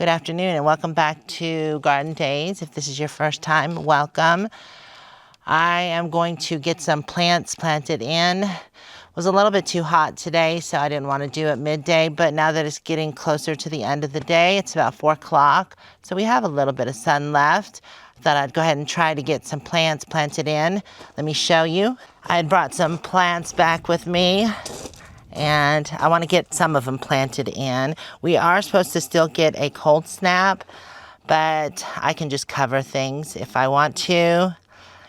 Good afternoon and welcome back to Garden Days. If this is your first time, welcome. I am going to get some plants planted in. It was a little bit too hot today, so I didn't want to do it midday, but now that it's getting closer to the end of the day, it's about 4 o'clock, so we have a little bit of sun left. I thought I'd go ahead and try to get some plants planted in. Let me show you. I had brought some plants back with me, and I want to get some of them planted in. We are supposed to still get a cold snap, but I can just cover things if I want to,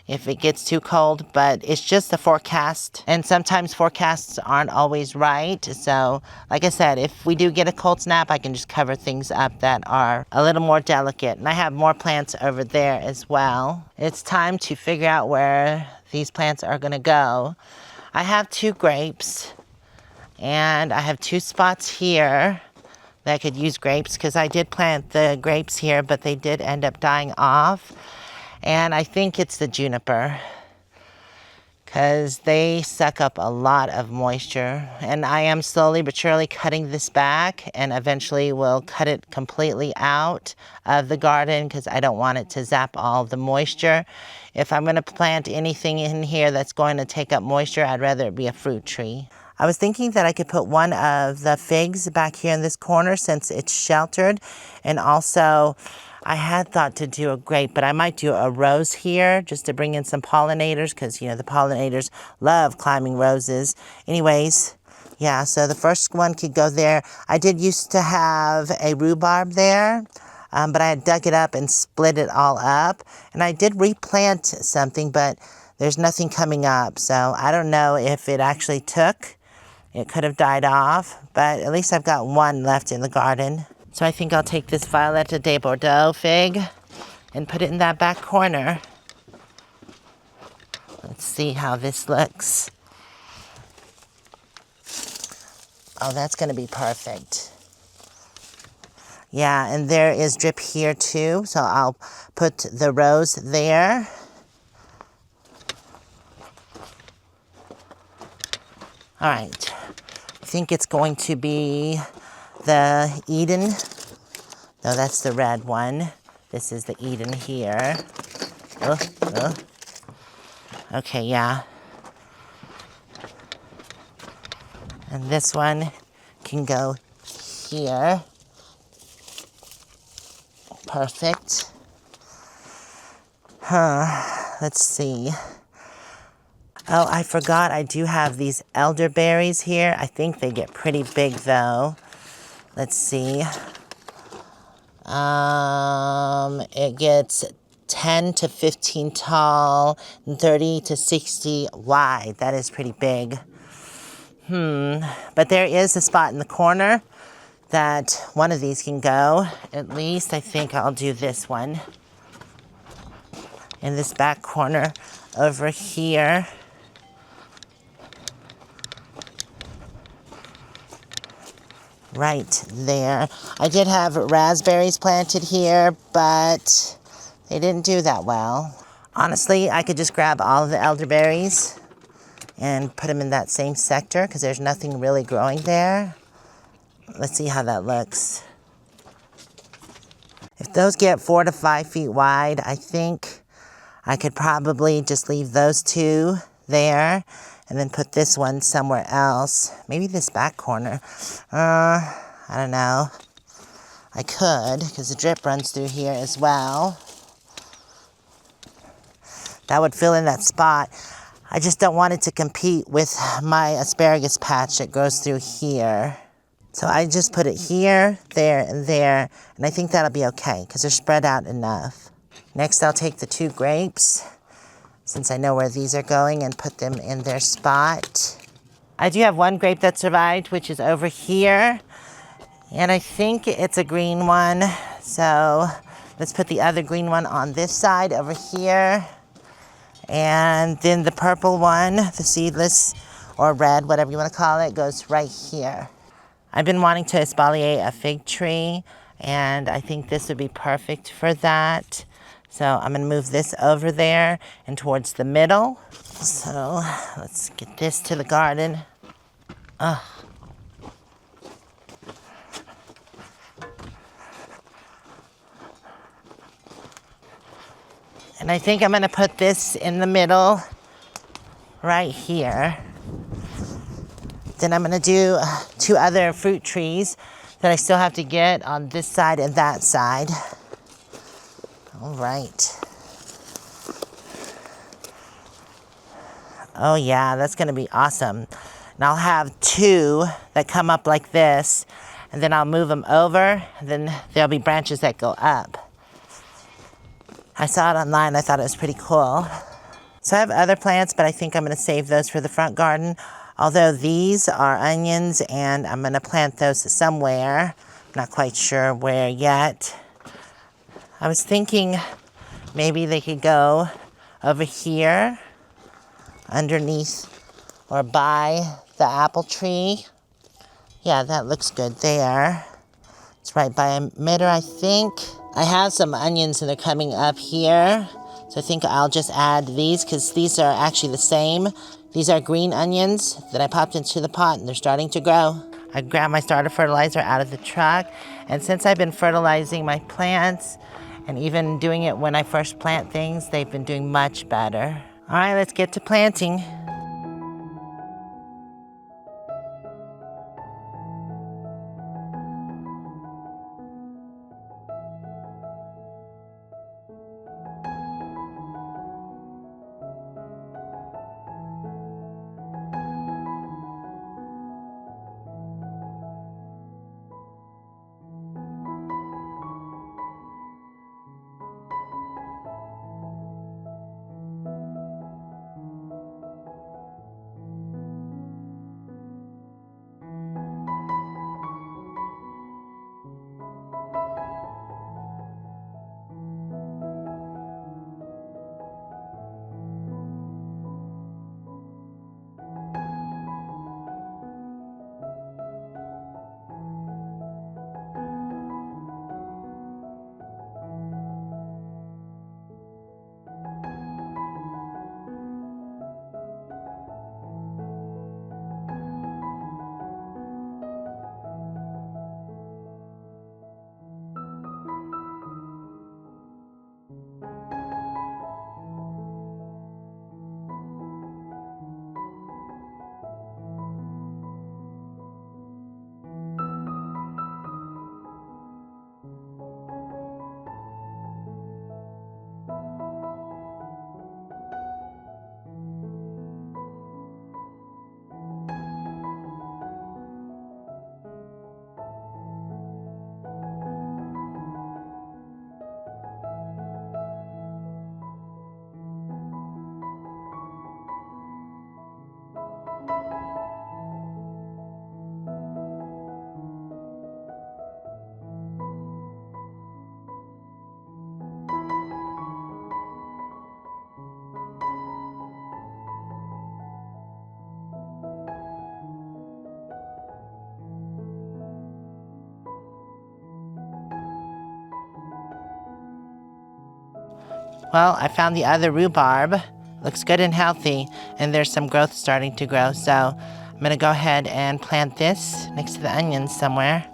if it gets too cold, but it's just a forecast, and sometimes forecasts aren't always right. So like I said, if we do get a cold snap, I can just cover things up that are a little more delicate. And I have more plants over there as well. It's time to figure out where these plants are going to go. I have 2 grapes. And I have 2 spots here that I could use grapes because I did plant the grapes here, but they did end up dying off. And I think it's the juniper because they suck up a lot of moisture. And I am slowly but surely cutting this back, and eventually will cut it completely out of the garden because I don't want it to zap all the moisture. If I'm going to plant anything in here that's going to take up moisture, I'd rather it be a fruit tree. I was thinking that I could put one of the figs back here in this corner since it's sheltered. And also, I had thought to do a grape, but I might do a rose here just to bring in some pollinators because, you know, the pollinators love climbing roses. Anyways, yeah, so the first one could go there. I did used to have a rhubarb there, but I had dug it up and split it all up. And I did replant something, but there's nothing coming up. So I don't know if it actually took. It could have died off, but at least I've got one left in the garden. So I think I'll take this Violetta de Bordeaux fig and put it in that back corner. Let's see how this looks. Oh, that's going to be perfect. Yeah, and there is drip here too, so I'll put the rose there. All right, I think it's going to be the Eden. No, that's the red one. This is the Eden here. Okay, yeah. And this one can go here. Perfect. Let's see. Oh, I forgot I do have these elderberries here. I think they get pretty big though. Let's see. It gets 10 to 15 tall and 30 to 60 wide. That is pretty big. But there is a spot in the corner that one of these can go. At least I think I'll do this one. In this back corner over here. Right there. I did have raspberries planted here, but they didn't do that well. Honestly, I could just grab all of the elderberries and put them in that same sector because there's nothing really growing there. Let's see how that looks. If those get 4 to 5 feet wide, I think I could probably just leave those 2 there and then put this one somewhere else. Maybe this back corner. I don't know. I could, because the drip runs through here as well. That would fill in that spot. I just don't want it to compete with my asparagus patch that goes through here. So I just put it here, there, and there, and I think that'll be okay, because they're spread out enough. Next, I'll take the 2 grapes, since I know where these are going, and put them in their spot. I do have 1 grape that survived, which is over here. And I think it's a green one. So let's put the other green one on this side over here. And then the purple one, the seedless or red, whatever you want to call it, goes right here. I've been wanting to espalier a fig tree, and I think this would be perfect for that. So I'm going to move this over there and towards the middle. So let's get this to the garden. And I think I'm gonna put this in the middle right here. Then I'm gonna do 2 other fruit trees that I still have to get on this side and that side. All right. Oh yeah, that's gonna be awesome. And I'll have 2 that come up like this, and then I'll move them over, and then there'll be branches that go up. I saw it online, I thought it was pretty cool. So I have other plants, but I think I'm gonna save those for the front garden. Although these are onions, and I'm gonna plant those somewhere. I'm not quite sure where yet. I was thinking maybe they could go over here, underneath or by the apple tree. Yeah, that looks good there. It's right by a emitter, I think. I have some onions and they're coming up here. So I think I'll just add these because these are actually the same. These are green onions that I popped into the pot and they're starting to grow. I grabbed my starter fertilizer out of the truck, and since I've been fertilizing my plants and even doing it when I first plant things, they've been doing much better. All right, let's get to planting. Well, I found the other rhubarb. Looks good and healthy, and there's some growth starting to grow. So I'm gonna go ahead and plant this next to the onions somewhere.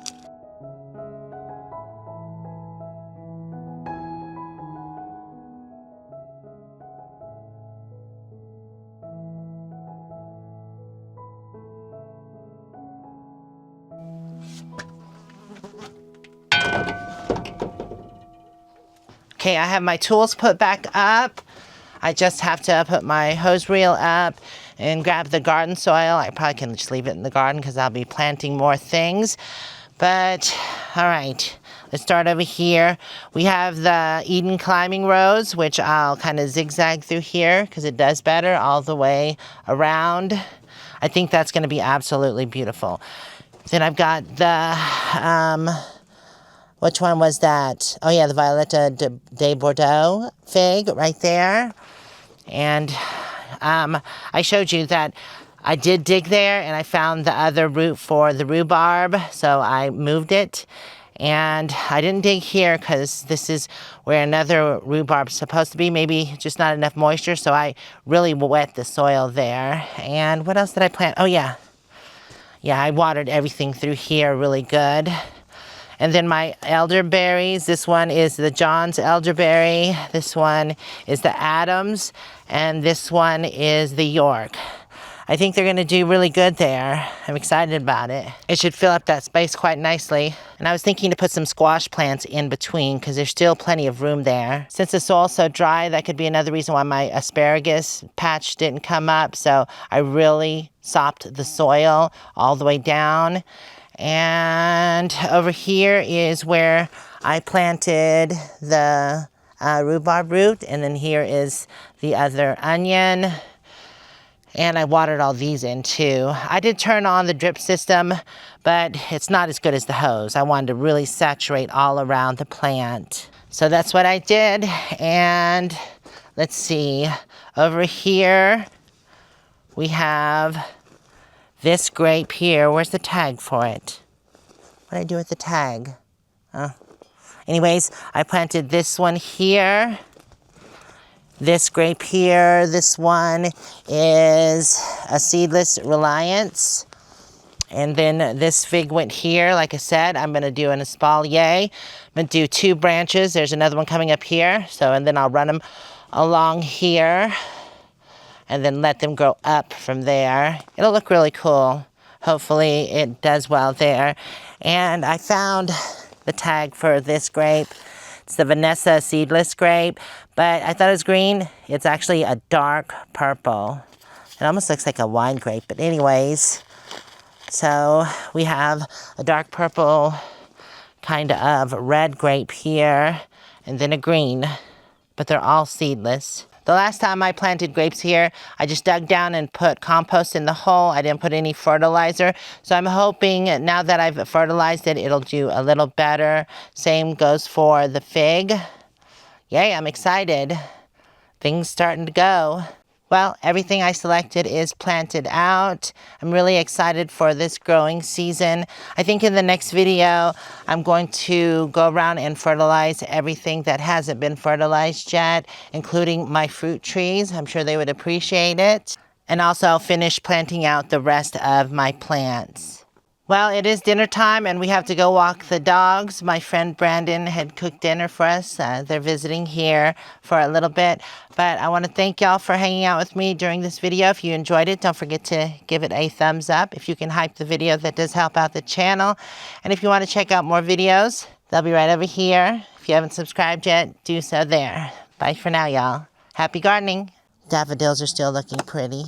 Okay, I have my tools put back up. I just have to put my hose reel up and grab the garden soil. I probably can just leave it in the garden because I'll be planting more things. But, all right, let's start over here. We have the Eden climbing rose, which I'll kind of zigzag through here because it does better all the way around. I think that's going to be absolutely beautiful. Then I've got the... which one was that? Oh yeah, the Violetta de Bordeaux fig right there. And I showed you that I did dig there and I found the other root for the rhubarb, so I moved it. And I didn't dig here because this is where another rhubarb's supposed to be, maybe just not enough moisture, so I really wet the soil there. And what else did I plant? Oh yeah. Yeah, I watered everything through here really good. And then my elderberries, this one is the John's elderberry, this one is the Adams, and this one is the York. I think they're gonna do really good there. I'm excited about it. It should fill up that space quite nicely. And I was thinking to put some squash plants in between because there's still plenty of room there. Since the soil's so dry, that could be another reason why my asparagus patch didn't come up. So I really sopped the soil all the way down. And over here is where I planted the rhubarb root. And then here is the other onion. And I watered all these in too. I did turn on the drip system, but it's not as good as the hose. I wanted to really saturate all around the plant. So that's what I did. And let's see, over here, we have this grape here. Where's the tag for it? What did I do with the tag? Anyways, I planted this one here. This grape here, this one is a seedless Reliance. And then this fig went here. Like I said, I'm gonna do an espalier. I'm gonna do 2 branches. There's another one coming up here. So, and then I'll run them along here and then let them grow up from there. It'll look really cool. Hopefully it does well there. And I found the tag for this grape. It's the Vanessa seedless grape, but I thought it was green. It's actually a dark purple. It almost looks like a wine grape, but anyways. So we have a dark purple kind of red grape here, and then a green, but they're all seedless. The last time I planted grapes here, I just dug down and put compost in the hole. I didn't put any fertilizer. So I'm hoping now that I've fertilized it, it'll do a little better. Same goes for the fig. Yay, I'm excited. Things starting to go. Well, everything I selected is planted out. I'm really excited for this growing season. I think in the next video, I'm going to go around and fertilize everything that hasn't been fertilized yet, including my fruit trees. I'm sure they would appreciate it. And also I'll finish planting out the rest of my plants. Well, it is dinner time and we have to go walk the dogs. My friend Brandon had cooked dinner for us. They're visiting here for a little bit. But I want to thank y'all for hanging out with me during this video. If you enjoyed it, don't forget to give it a thumbs up. If you can hype the video, that does help out the channel. And if you want to check out more videos, they'll be right over here. If you haven't subscribed yet, do so there. Bye for now, y'all. Happy gardening. Daffodils are still looking pretty.